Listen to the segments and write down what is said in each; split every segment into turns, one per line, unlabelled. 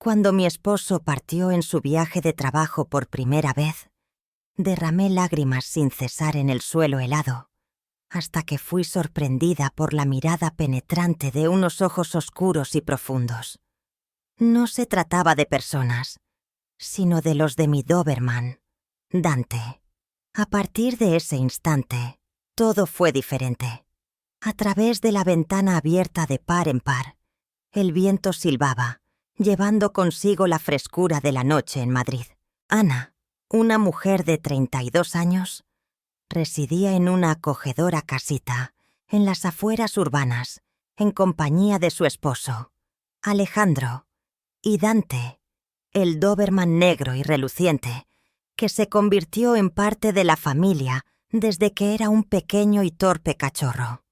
Cuando mi esposo partió en su viaje de trabajo por primera vez, derramé lágrimas sin cesar en el suelo helado, hasta que fui sorprendida por la mirada penetrante de unos ojos oscuros y profundos. No se trataba de personas, sino de los de mi Doberman, Dante. A partir de ese instante, todo fue diferente. A través de la ventana abierta de par en par, el viento silbaba, llevando consigo la frescura de la noche en Madrid. Ana, una mujer de 32 años, residía en una acogedora casita, en las afueras urbanas, en compañía de su esposo, Alejandro, y Dante, el Doberman negro y reluciente, que se convirtió en parte de la familia desde que era un pequeño y torpe cachorro.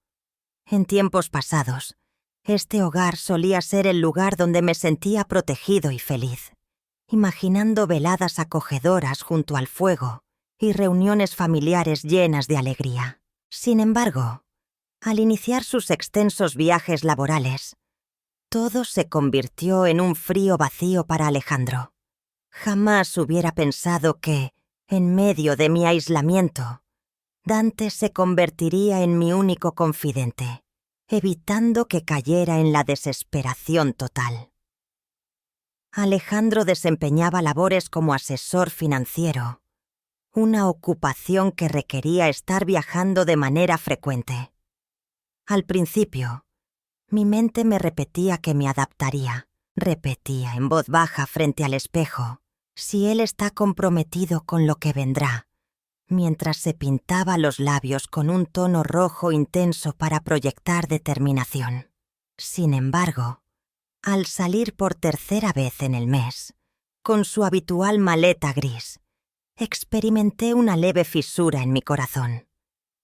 En tiempos pasados, este hogar solía ser el lugar donde me sentía protegido y feliz, imaginando veladas acogedoras junto al fuego y reuniones familiares llenas de alegría. Sin embargo, al iniciar sus extensos viajes laborales, todo se convirtió en un frío vacío para Alejandro. Jamás hubiera pensado que, en medio de mi aislamiento, Dante se convertiría en mi único confidente, evitando que cayera en la desesperación total. Alejandro desempeñaba labores como asesor financiero, una ocupación que requería estar viajando de manera frecuente. Al principio, mi mente me repetía que me adaptaría. Repetía en voz baja frente al espejo: si él está comprometido con lo que vendrá, mientras se pintaba los labios con un tono rojo intenso para proyectar determinación. Sin embargo, al salir por tercera vez en el mes, con su habitual maleta gris, experimenté una leve fisura en mi corazón.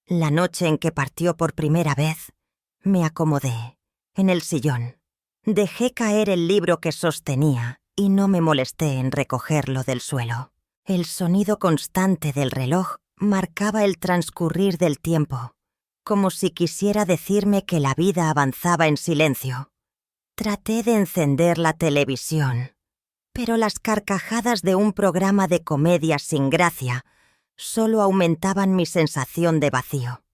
La noche en que partió por primera vez, me acomodé en el sillón. Dejé caer el libro que sostenía y no me molesté en recogerlo del suelo. El sonido constante del reloj marcaba el transcurrir del tiempo, como si quisiera decirme que la vida avanzaba en silencio. Traté de encender la televisión, pero las carcajadas de un programa de comedia sin gracia solo aumentaban mi sensación de vacío.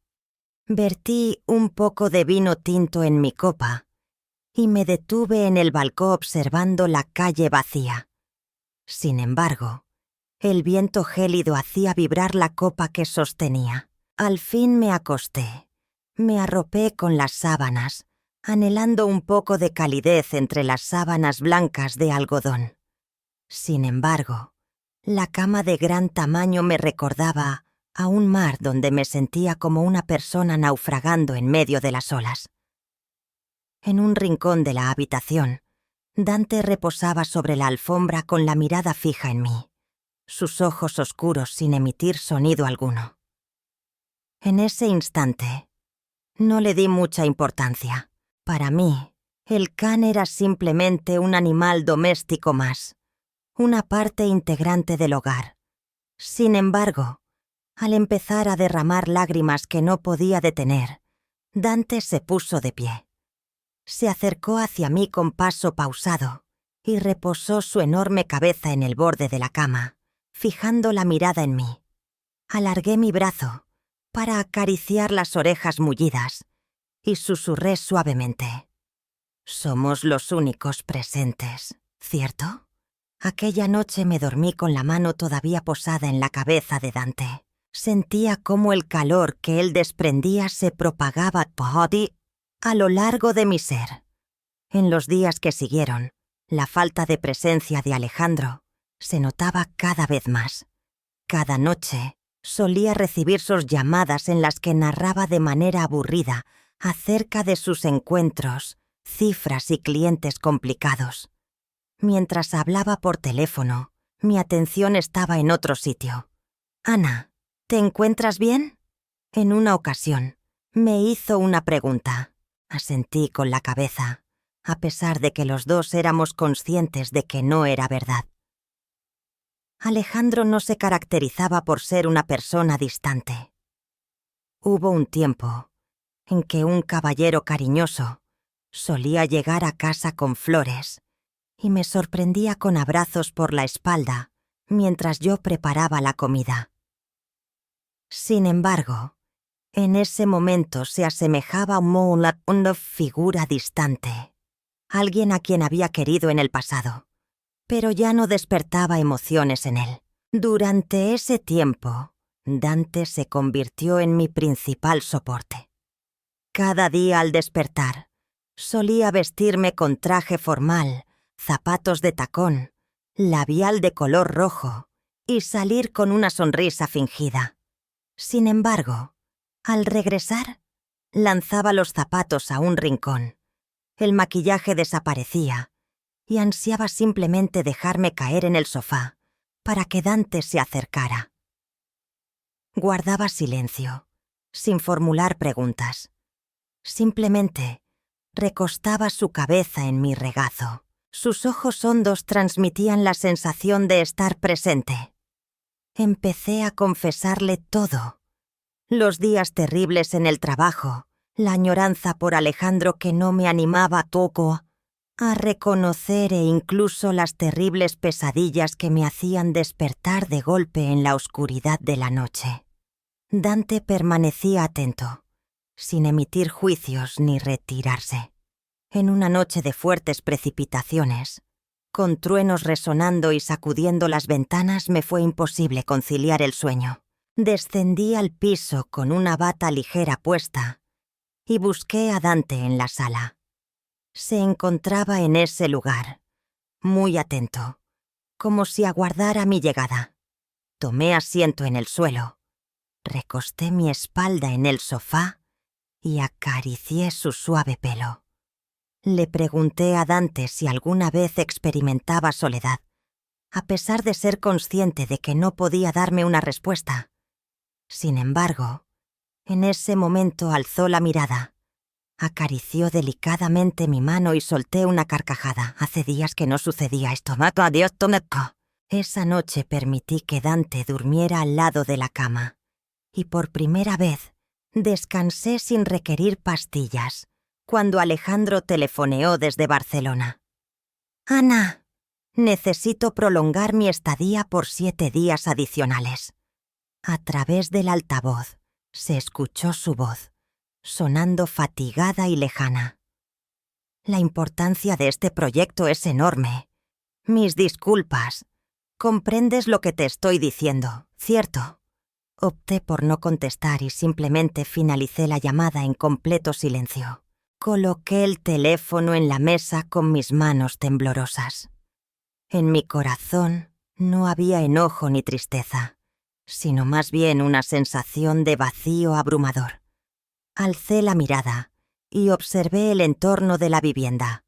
Vertí un poco de vino tinto en mi copa y me detuve en el balcón observando la calle vacía. Sin embargo, el viento gélido hacía vibrar la copa que sostenía. Al fin me acosté. Me arropé con las sábanas, anhelando un poco de calidez entre las sábanas blancas de algodón. Sin embargo, la cama de gran tamaño me recordaba a un mar donde me sentía como una persona naufragando en medio de las olas. En un rincón de la habitación, Dante reposaba sobre la alfombra con la mirada fija en mí, sus ojos oscuros sin emitir sonido alguno. En ese instante, no le di mucha importancia. Para mí, el can era simplemente un animal doméstico más, una parte integrante del hogar. Sin embargo, al empezar a derramar lágrimas que no podía detener, Dante se puso de pie. Se acercó hacia mí con paso pausado y reposó su enorme cabeza en el borde de la cama, fijando la mirada en mí. Alargué mi brazo para acariciar las orejas mullidas y susurré suavemente: «Somos los únicos presentes, ¿cierto?» Aquella noche me dormí con la mano todavía posada en la cabeza de Dante. Sentía cómo el calor que él desprendía se propagaba a lo largo de mi ser. En los días que siguieron, la falta de presencia de Alejandro se notaba cada vez más. Cada noche solía recibir sus llamadas en las que narraba de manera aburrida acerca de sus encuentros, cifras y clientes complicados. Mientras hablaba por teléfono, mi atención estaba en otro sitio. «Ana, ¿te encuentras bien?» En una ocasión, me hizo una pregunta. Asentí con la cabeza, a pesar de que los dos éramos conscientes de que no era verdad. Alejandro no se caracterizaba por ser una persona distante. Hubo un tiempo en que un caballero cariñoso solía llegar a casa con flores y me sorprendía con abrazos por la espalda mientras yo preparaba la comida. Sin embargo, en ese momento se asemejaba a una figura distante, alguien a quien había querido en el pasado, pero ya no despertaba emociones en él. Durante ese tiempo, Dante se convirtió en mi principal soporte. Cada día al despertar, solía vestirme con traje formal, zapatos de tacón, labial de color rojo y salir con una sonrisa fingida. Sin embargo, al regresar, lanzaba los zapatos a un rincón. El maquillaje desaparecía y ansiaba simplemente dejarme caer en el sofá para que Dante se acercara. Guardaba silencio, sin formular preguntas. Simplemente recostaba su cabeza en mi regazo. Sus ojos hondos transmitían la sensación de estar presente. Empecé a confesarle todo. Los días terribles en el trabajo, la añoranza por Alejandro que no me animaba poco a reconocer e incluso las terribles pesadillas que me hacían despertar de golpe en la oscuridad de la noche. Dante permanecía atento, sin emitir juicios ni retirarse. En una noche de fuertes precipitaciones, con truenos resonando y sacudiendo las ventanas, me fue imposible conciliar el sueño. Descendí al piso con una bata ligera puesta y busqué a Dante en la sala. Se encontraba en ese lugar, muy atento, como si aguardara mi llegada. Tomé asiento en el suelo, recosté mi espalda en el sofá y acaricié su suave pelo. Le pregunté a Dante si alguna vez experimentaba soledad, a pesar de ser consciente de que no podía darme una respuesta. Sin embargo, en ese momento alzó la mirada, acarició delicadamente mi mano y solté una carcajada. Hace días que no sucedía esto. Adiós, tomaco. Esa noche permití que Dante durmiera al lado de la cama, y por primera vez descansé sin requerir pastillas, cuando Alejandro telefoneó desde Barcelona. «Ana, necesito prolongar mi estadía por 7 días adicionales». A través del altavoz se escuchó su voz, sonando fatigada y lejana. «La importancia de este proyecto es enorme. Mis disculpas. Comprendes lo que te estoy diciendo, ¿cierto?» Opté por no contestar y simplemente finalicé la llamada en completo silencio. Coloqué el teléfono en la mesa con mis manos temblorosas. En mi corazón no había enojo ni tristeza, sino más bien una sensación de vacío abrumador. Alcé la mirada y observé el entorno de la vivienda.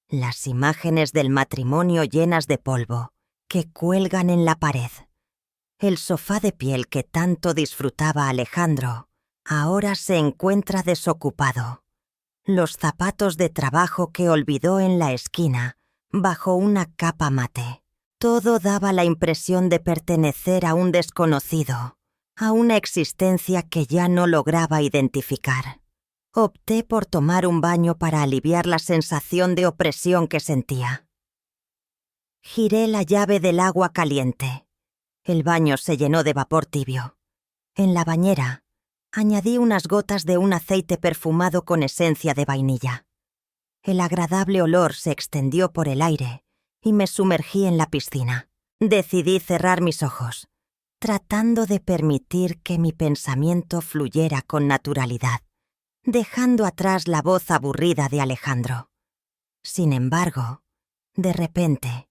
Las imágenes del matrimonio llenas de polvo que cuelgan en la pared. El sofá de piel que tanto disfrutaba Alejandro ahora se encuentra desocupado. Los zapatos de trabajo que olvidó en la esquina bajo una capa mate. Todo daba la impresión de pertenecer a un desconocido, a una existencia que ya no lograba identificar. Opté por tomar un baño para aliviar la sensación de opresión que sentía. Giré la llave del agua caliente. El baño se llenó de vapor tibio. En la bañera, añadí unas gotas de un aceite perfumado con esencia de vainilla. El agradable olor se extendió por el aire y me sumergí en la piscina. Decidí cerrar mis ojos, tratando de permitir que mi pensamiento fluyera con naturalidad, dejando atrás la voz aburrida de Alejandro. Sin embargo, de repente,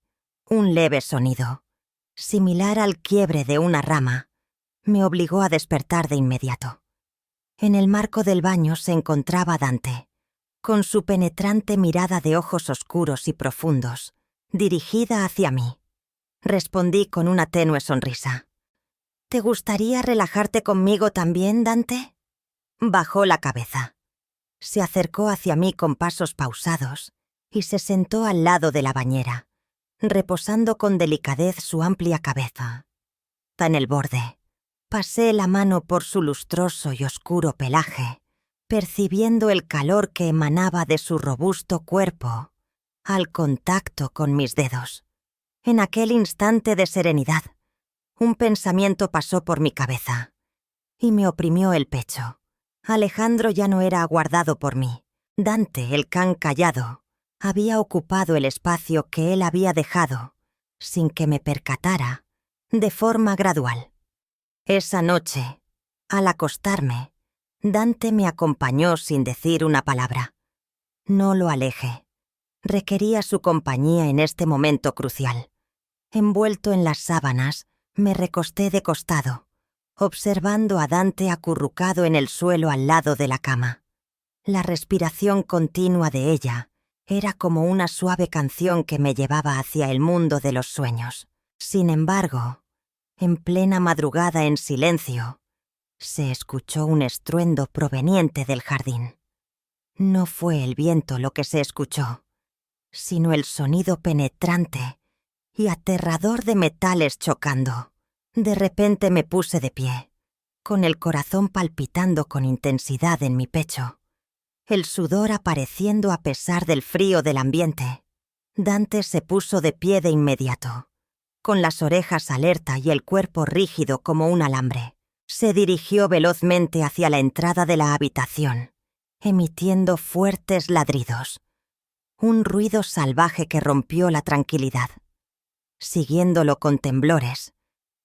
un leve sonido, similar al quiebre de una rama, me obligó a despertar de inmediato. En el marco del baño se encontraba Dante, con su penetrante mirada de ojos oscuros y profundos, dirigida hacia mí. Respondí con una tenue sonrisa. «¿Te gustaría relajarte conmigo también, Dante?» Bajó la cabeza. Se acercó hacia mí con pasos pausados y se sentó al lado de la bañera, reposando con delicadez su amplia cabeza. En el borde, pasé la mano por su lustroso y oscuro pelaje, percibiendo el calor que emanaba de su robusto cuerpo al contacto con mis dedos. En aquel instante de serenidad, un pensamiento pasó por mi cabeza y me oprimió el pecho. Alejandro ya no era aguardado por mí. Dante, el can callado, había ocupado el espacio que él había dejado, sin que me percatara, de forma gradual. Esa noche, al acostarme, Dante me acompañó sin decir una palabra. No lo alejé. Requería su compañía en este momento crucial. Envuelto en las sábanas, me recosté de costado, observando a Dante acurrucado en el suelo al lado de la cama. La respiración continua de ella era como una suave canción que me llevaba hacia el mundo de los sueños. Sin embargo, en plena madrugada en silencio, se escuchó un estruendo proveniente del jardín. No fue el viento lo que se escuchó, sino el sonido penetrante y aterrador de metales chocando. De repente me puse de pie, con el corazón palpitando con intensidad en mi pecho, el sudor apareciendo a pesar del frío del ambiente. Dante se puso de pie de inmediato, con las orejas alerta y el cuerpo rígido como un alambre. Se dirigió velozmente hacia la entrada de la habitación, emitiendo fuertes ladridos. Un ruido salvaje que rompió la tranquilidad. Siguiéndolo con temblores,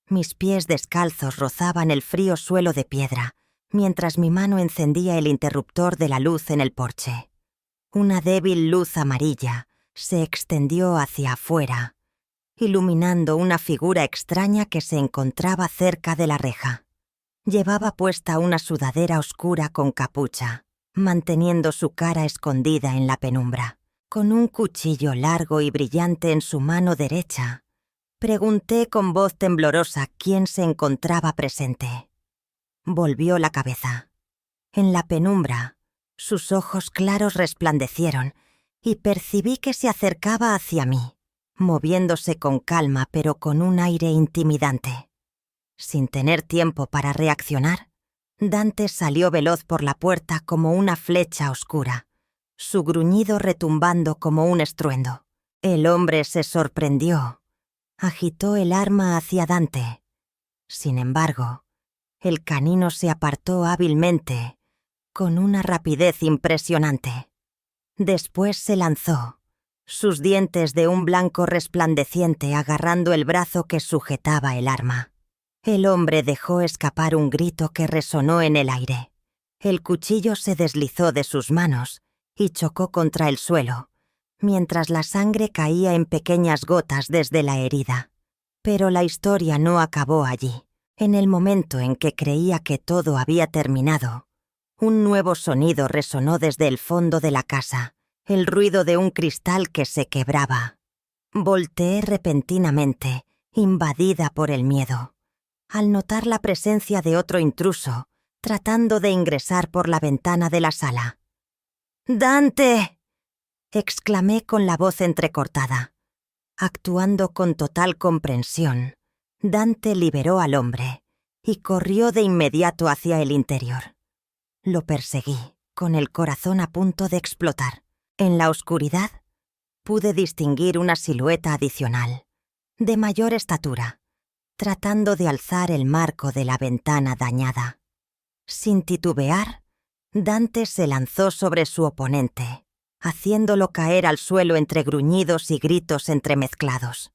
mis pies descalzos rozaban el frío suelo de piedra, mientras mi mano encendía el interruptor de la luz en el porche. Una débil luz amarilla se extendió hacia afuera, iluminando una figura extraña que se encontraba cerca de la reja. Llevaba puesta una sudadera oscura con capucha, manteniendo su cara escondida en la penumbra. Con un cuchillo largo y brillante en su mano derecha, pregunté con voz temblorosa quién se encontraba presente. Volvió la cabeza. En la penumbra, sus ojos claros resplandecieron y percibí que se acercaba hacia mí, moviéndose con calma pero con un aire intimidante. Sin tener tiempo para reaccionar, Dante salió veloz por la puerta como una flecha oscura, su gruñido retumbando como un estruendo. El hombre se sorprendió. Agitó el arma hacia Dante. Sin embargo, el canino se apartó hábilmente, con una rapidez impresionante. Después se lanzó, sus dientes de un blanco resplandeciente agarrando el brazo que sujetaba el arma. El hombre dejó escapar un grito que resonó en el aire. El cuchillo se deslizó de sus manos y chocó contra el suelo, mientras la sangre caía en pequeñas gotas desde la herida. Pero la historia no acabó allí. En el momento en que creía que todo había terminado, un nuevo sonido resonó desde el fondo de la casa, el ruido de un cristal que se quebraba. Volteé repentinamente, invadida por el miedo, al notar la presencia de otro intruso, tratando de ingresar por la ventana de la sala. ¡Dante!, exclamé con la voz entrecortada. Actuando con total comprensión, Dante liberó al hombre y corrió de inmediato hacia el interior. Lo perseguí, con el corazón a punto de explotar. En la oscuridad, pude distinguir una silueta adicional, de mayor estatura, tratando de alzar el marco de la ventana dañada. Sin titubear, Dante se lanzó sobre su oponente, haciéndolo caer al suelo entre gruñidos y gritos entremezclados.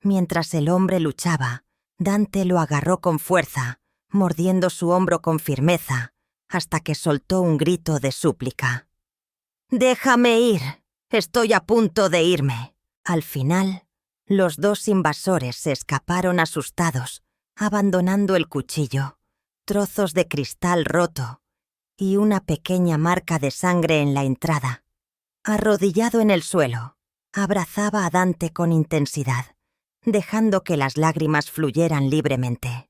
Mientras el hombre luchaba, Dante lo agarró con fuerza, mordiendo su hombro con firmeza, hasta que soltó un grito de súplica. «¡Déjame ir! Estoy a punto de irme». Al final, los dos invasores se escaparon asustados, abandonando el cuchillo, trozos de cristal roto y una pequeña marca de sangre en la entrada. Arrodillado en el suelo, abrazaba a Dante con intensidad, dejando que las lágrimas fluyeran libremente.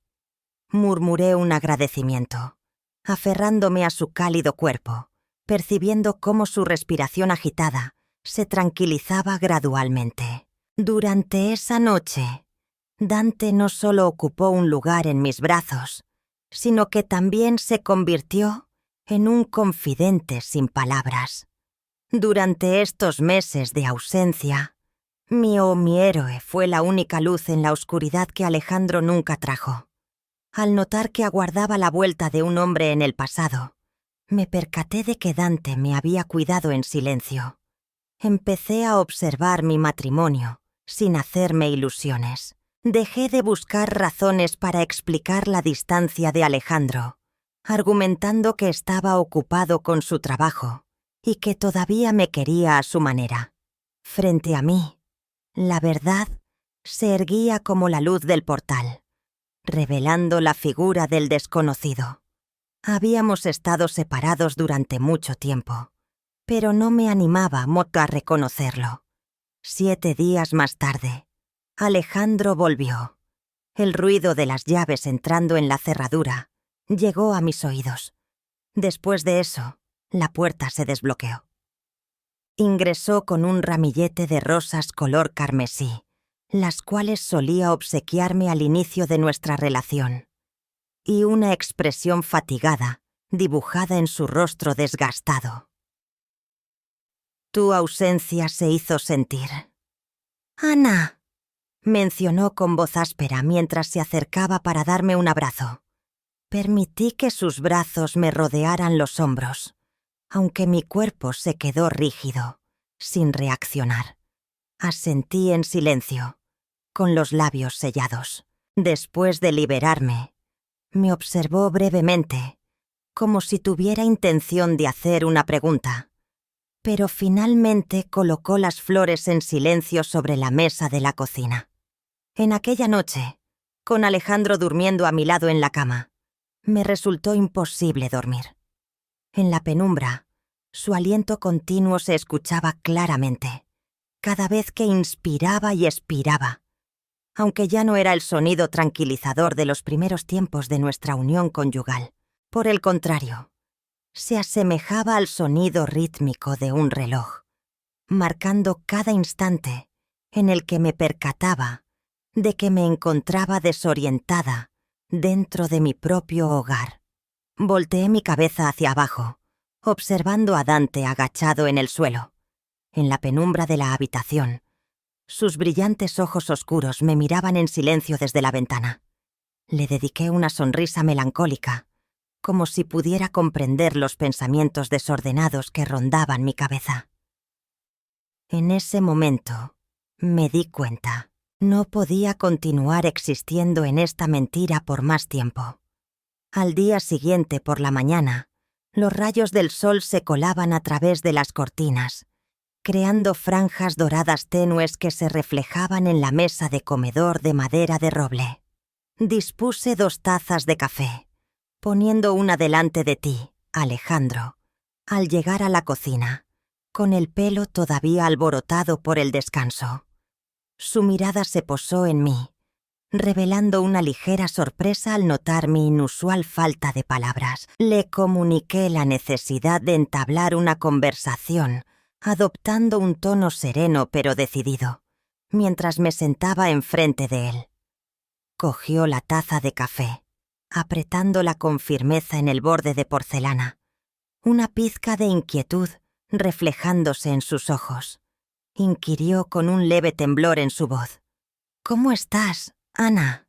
Murmuré un agradecimiento, aferrándome a su cálido cuerpo, percibiendo cómo su respiración agitada se tranquilizaba gradualmente. Durante esa noche, Dante no solo ocupó un lugar en mis brazos, sino que también se convirtió en un confidente sin palabras. Durante estos meses de ausencia, mi héroe fue la única luz en la oscuridad que Alejandro nunca trajo. Al notar que aguardaba la vuelta de un hombre en el pasado, me percaté de que Dante me había cuidado en silencio. Empecé a observar mi matrimonio, sin hacerme ilusiones. Dejé de buscar razones para explicar la distancia de Alejandro, argumentando que estaba ocupado con su trabajo y que todavía me quería a su manera. Frente a mí, la verdad se erguía como la luz del portal, revelando la figura del desconocido. Habíamos estado separados durante mucho tiempo, pero no me animaba a reconocerlo. 7 días más tarde, Alejandro volvió. El ruido de las llaves entrando en la cerradura llegó a mis oídos. Después de eso, la puerta se desbloqueó. Ingresó con un ramillete de rosas color carmesí, las cuales solía obsequiarme al inicio de nuestra relación, y una expresión fatigada dibujada en su rostro desgastado. Tu ausencia se hizo sentir. «Ana», mencionó con voz áspera mientras se acercaba para darme un abrazo. Permití que sus brazos me rodearan los hombros, aunque mi cuerpo se quedó rígido, sin reaccionar. Asentí en silencio, con los labios sellados. Después de liberarme, me observó brevemente, como si tuviera intención de hacer una pregunta, pero finalmente colocó las flores en silencio sobre la mesa de la cocina. En aquella noche, con Alejandro durmiendo a mi lado en la cama, me resultó imposible dormir. En la penumbra, su aliento continuo se escuchaba claramente, cada vez que inspiraba y expiraba, aunque ya no era el sonido tranquilizador de los primeros tiempos de nuestra unión conyugal. Por el contrario, se asemejaba al sonido rítmico de un reloj, marcando cada instante en el que me percataba de que me encontraba desorientada dentro de mi propio hogar. Volteé mi cabeza hacia abajo, observando a Dante agachado en el suelo. En la penumbra de la habitación, sus brillantes ojos oscuros me miraban en silencio desde la ventana. Le dediqué una sonrisa melancólica, como si pudiera comprender los pensamientos desordenados que rondaban mi cabeza. En ese momento, me di cuenta. No podía continuar existiendo en esta mentira por más tiempo. Al día siguiente por la mañana, los rayos del sol se colaban a través de las cortinas, creando franjas doradas tenues que se reflejaban en la mesa de comedor de madera de roble. Dispuse 2 tazas de café, poniendo una delante de ti, Alejandro, al llegar a la cocina, con el pelo todavía alborotado por el descanso. Su mirada se posó en mí, revelando una ligera sorpresa al notar mi inusual falta de palabras. Le comuniqué la necesidad de entablar una conversación, adoptando un tono sereno pero decidido, mientras me sentaba enfrente de él. Cogió la taza de café, apretándola con firmeza en el borde de porcelana, una pizca de inquietud reflejándose en sus ojos. Inquirió con un leve temblor en su voz. «¿Cómo estás, Ana?»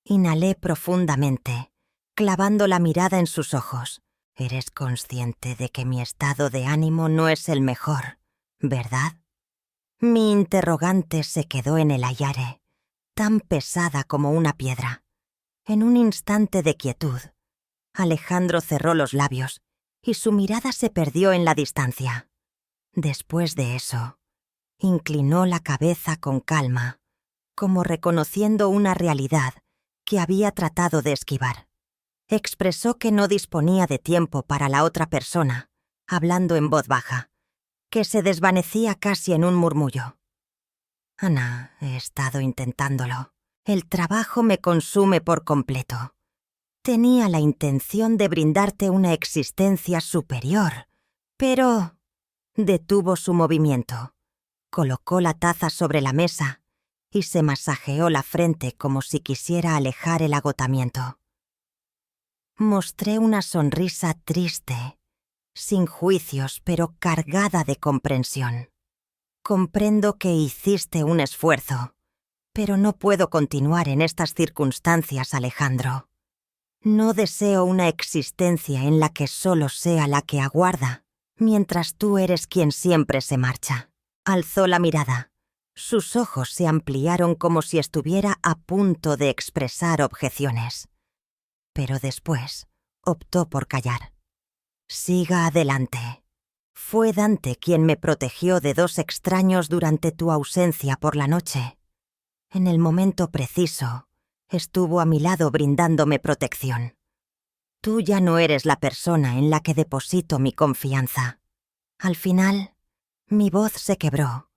Inhalé profundamente, clavando la mirada en sus ojos. «Eres consciente de que mi estado de ánimo no es el mejor, ¿verdad?» Mi interrogante se quedó en el aire, tan pesada como una piedra. En un instante de quietud, Alejandro cerró los labios y su mirada se perdió en la distancia. Después de eso, inclinó la cabeza con calma, como reconociendo una realidad que había tratado de esquivar. Expresó que no disponía de tiempo para la otra persona, hablando en voz baja, que se desvanecía casi en un murmullo. «Ana, he estado intentándolo. El trabajo me consume por completo. Tenía la intención de brindarte una existencia superior, pero...» Detuvo su movimiento. Colocó la taza sobre la mesa y se masajeó la frente como si quisiera alejar el agotamiento. Mostré una sonrisa triste, sin juicios, pero cargada de comprensión. Comprendo que hiciste un esfuerzo, pero no puedo continuar en estas circunstancias, Alejandro. No deseo una existencia en la que solo sea la que aguarda, mientras tú eres quien siempre se marcha. Alzó la mirada. Sus ojos se ampliaron como si estuviera a punto de expresar objeciones. Pero después optó por callar. Siga adelante. Fue Dante quien me protegió de 2 extraños durante tu ausencia por la noche. En el momento preciso, estuvo a mi lado brindándome protección. Tú ya no eres la persona en la que deposito mi confianza. Al final, mi voz se quebró,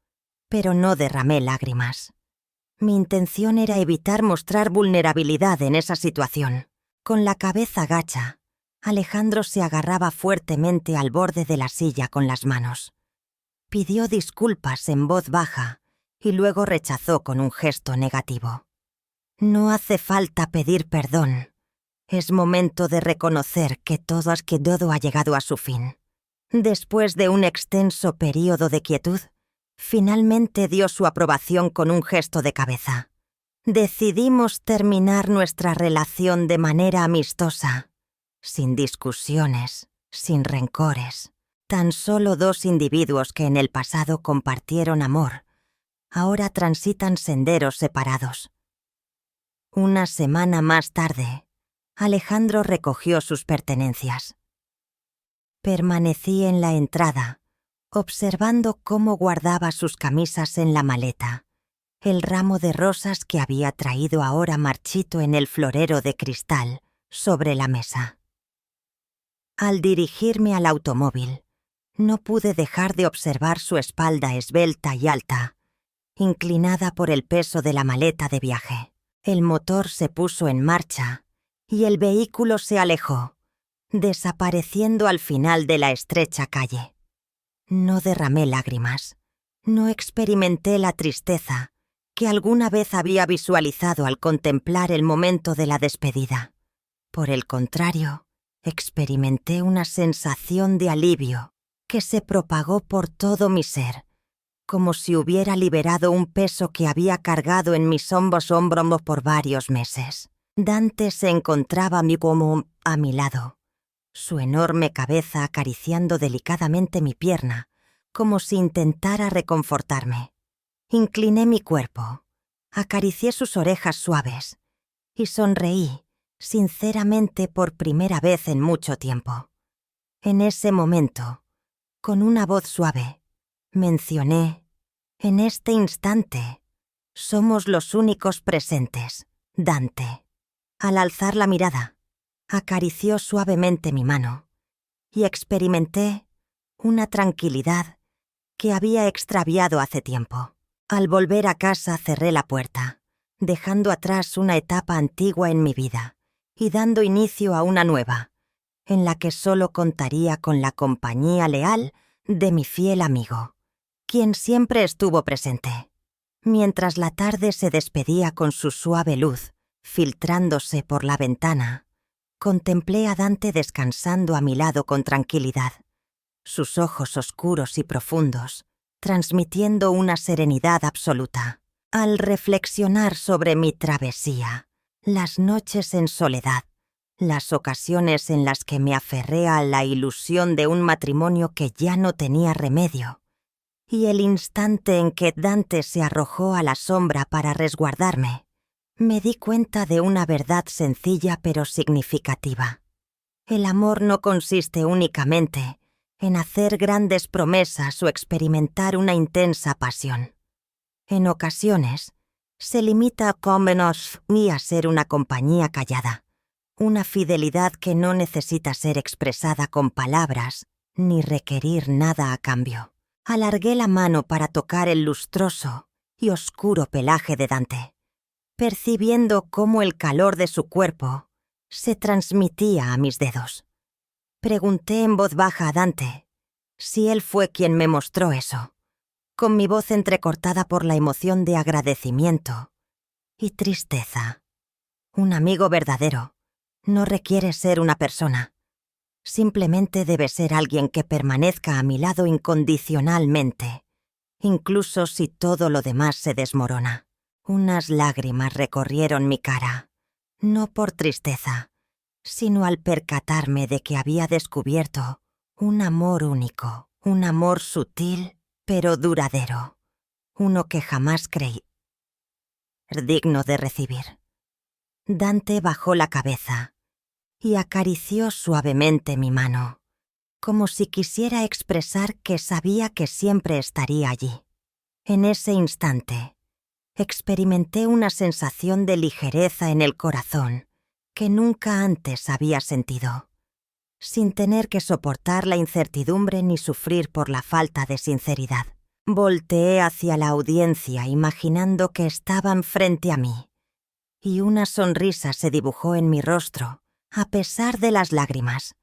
pero no derramé lágrimas. Mi intención era evitar mostrar vulnerabilidad en esa situación. Con la cabeza gacha, Alejandro se agarraba fuertemente al borde de la silla con las manos. Pidió disculpas en voz baja y luego rechazó con un gesto negativo. No hace falta pedir perdón. Es momento de reconocer que todo ha llegado a su fin. Después de un extenso período de quietud, finalmente dio su aprobación con un gesto de cabeza. Decidimos terminar nuestra relación de manera amistosa, sin discusiones, sin rencores. Tan solo 2 individuos que en el pasado compartieron amor, ahora transitan senderos separados. Una semana más tarde, Alejandro recogió sus pertenencias. Permanecí en la entrada, observando cómo guardaba sus camisas en la maleta, el ramo de rosas que había traído ahora marchito en el florero de cristal sobre la mesa. Al dirigirme al automóvil, no pude dejar de observar su espalda esbelta y alta, inclinada por el peso de la maleta de viaje. El motor se puso en marcha y el vehículo se alejó, desapareciendo al final de la estrecha calle. No derramé lágrimas. No experimenté la tristeza que alguna vez había visualizado al contemplar el momento de la despedida. Por el contrario, experimenté una sensación de alivio que se propagó por todo mi ser, como si hubiera liberado un peso que había cargado en mis hombros por varios meses. Dante se encontraba como a mi lado, su enorme cabeza acariciando delicadamente mi pierna, como si intentara reconfortarme. Incliné mi cuerpo, acaricié sus orejas suaves y sonreí, sinceramente por primera vez en mucho tiempo. En ese momento, con una voz suave, mencioné: en este instante, somos los únicos presentes, Dante. Al alzar la mirada, acarició suavemente mi mano y experimenté una tranquilidad que había extraviado hace tiempo. Al volver a casa cerré la puerta, dejando atrás una etapa antigua en mi vida y dando inicio a una nueva, en la que solo contaría con la compañía leal de mi fiel amigo, quien siempre estuvo presente. Mientras la tarde se despedía con su suave luz, filtrándose por la ventana, contemplé a Dante descansando a mi lado con tranquilidad, sus ojos oscuros y profundos, transmitiendo una serenidad absoluta. Al reflexionar sobre mi travesía, las noches en soledad, las ocasiones en las que me aferré a la ilusión de un matrimonio que ya no tenía remedio, y el instante en que Dante se arrojó a la sombra para resguardarme, me di cuenta de una verdad sencilla pero significativa. El amor no consiste únicamente en hacer grandes promesas o experimentar una intensa pasión. En ocasiones, se limita a convenir y a ser una compañía callada, una fidelidad que no necesita ser expresada con palabras ni requerir nada a cambio. Alargué la mano para tocar el lustroso y oscuro pelaje de Dante, percibiendo cómo el calor de su cuerpo se transmitía a mis dedos. Pregunté en voz baja a Dante si él fue quien me mostró eso, con mi voz entrecortada por la emoción de agradecimiento y tristeza. Un amigo verdadero no requiere ser una persona, Simplemente debe ser alguien que permanezca a mi lado incondicionalmente, incluso si todo lo demás se desmorona. Unas lágrimas recorrieron mi cara, no por tristeza, sino al percatarme de que había descubierto un amor único, un amor sutil pero duradero, uno que jamás creí digno de recibir. Dante bajó la cabeza y acarició suavemente mi mano, como si quisiera expresar que sabía que siempre estaría allí. En ese instante, experimenté una sensación de ligereza en el corazón que nunca antes había sentido, sin tener que soportar la incertidumbre ni sufrir por la falta de sinceridad. Volteé hacia la audiencia imaginando que estaban frente a mí, y una sonrisa se dibujó en mi rostro, a pesar de las lágrimas.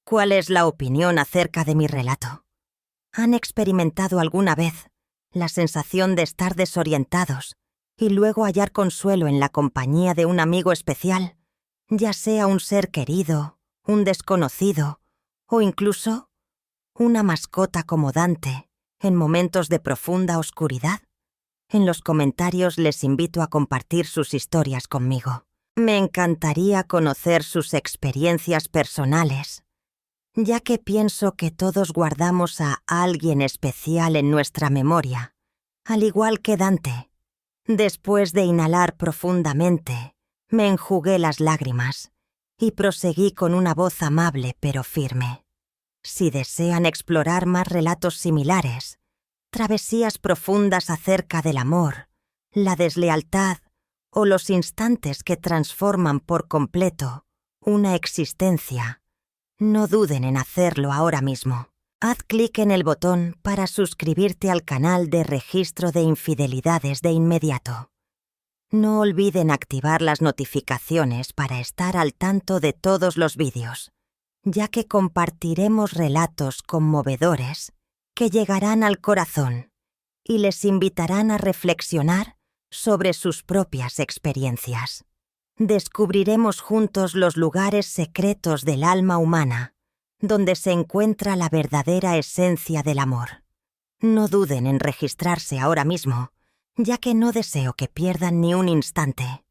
¿Cuál es la opinión acerca de mi relato? ¿Han experimentado alguna vez la sensación de estar desorientados y luego hallar consuelo en la compañía de un amigo especial, ya sea un ser querido, un desconocido o incluso una mascota como Dante en momentos de profunda oscuridad? En los comentarios les invito a compartir sus historias conmigo. Me encantaría conocer sus experiencias personales, ya que pienso que todos guardamos a alguien especial en nuestra memoria, al igual que Dante. Después de inhalar profundamente, me enjugué las lágrimas y proseguí con una voz amable pero firme. Si desean explorar más relatos similares, travesías profundas acerca del amor, la deslealtad o los instantes que transforman por completo una existencia, no duden en hacerlo ahora mismo. Haz clic en el botón para suscribirte al canal de registro de infidelidades de inmediato. No olviden activar las notificaciones para estar al tanto de todos los vídeos, ya que compartiremos relatos conmovedores que llegarán al corazón y les invitarán a reflexionar sobre sus propias experiencias. Descubriremos juntos los lugares secretos del alma humana, donde se encuentra la verdadera esencia del amor. No duden en registrarse ahora mismo, ya que no deseo que pierdan ni un instante.